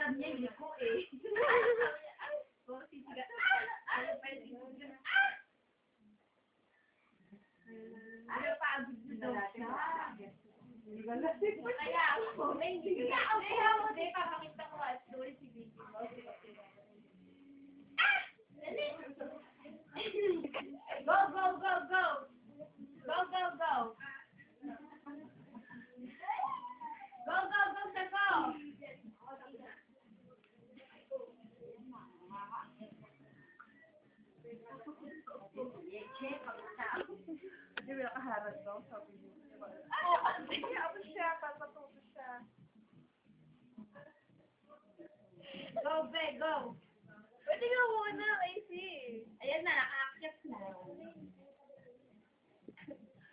alam niya, hindi ko eh. Oh, sisiga. Ano pa yung sisiga? Ano pa, agad na daw siya. Kaya ako, hindi ako. Hindi, papakita ko ang story si Vicky mo. Go, go, go, go. Go, go, go. Go, go, go, sa go. Hindi mo nakaharap to? Sabi niyo. Sige, ako siya. Papatuto siya. Go, be, go. Pwede nga muna, AC. Ayan na, nakaakyat na.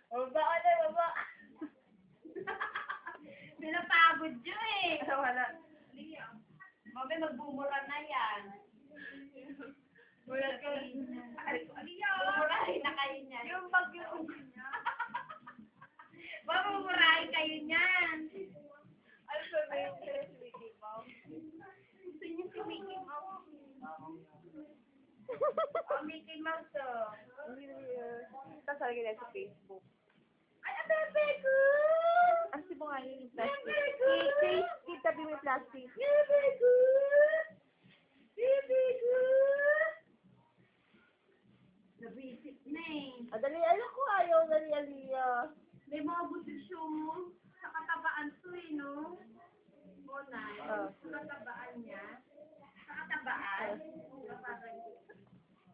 Baba ka na, baba. Pinapagod yun eh. Wala. Mami, magbumura na yan. Wala ka. Bumurahin na kayo niyan. Yung bagyo niya. Mamumurahin kayo niyan. Ano ba ba yung Mickey Mouse? Gusto niyo si Mickey Mouse. Oh, Mickey Mouse to. Tapos lagi na sa Facebook. Ay, ang bebe ko! Ang sibo nga yun yung plastic. Bebe ko! Itabi mo yung plastic. Bebe ko! Bebe ko! Nabisit na eh. Dali, alam ko ayaw, dali, Aliyah. May mga butisyon sa katabaan to eh, no? Mona, sa katabaan niya. Sa katabaan. Sa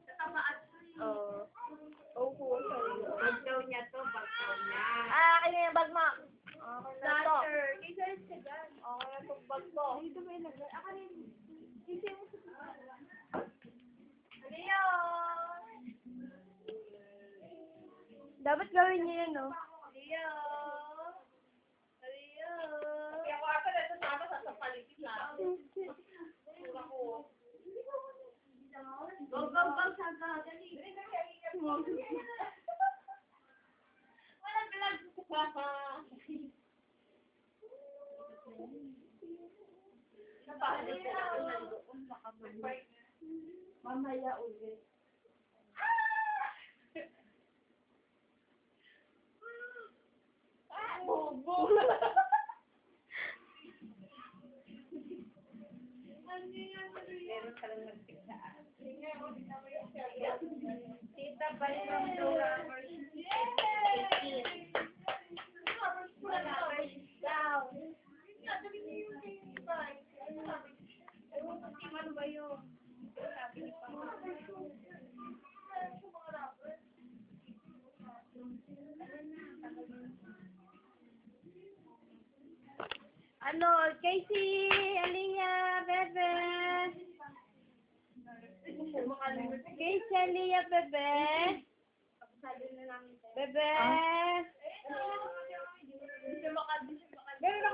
katabaan to eh. Oh, sorry. Bagtaw niya to, bagtaw niya. Akin na yung bag mo. Okay na to. Slasher. Kaysa rin ka dyan. Okay na itong bag mo. Dito ba ilagay? Ako rin. Kaysa mo sa Ano yun? Dapat gawin niyo yun, no? Leo. Leo. Kaya ko ata na sama sa paligid lang. Ako. Go, go, go, saga. Dali. Wala bilang. Mamaya ulit. Bobo! Meron ka lang nagtigaan. Tita, balik ang Dora. Ano ba yun? Sabi ni Papa. Ano, Casey, Aliyah, Bebe. Casey, Aliyah, Bebe. Bebe. Bebe.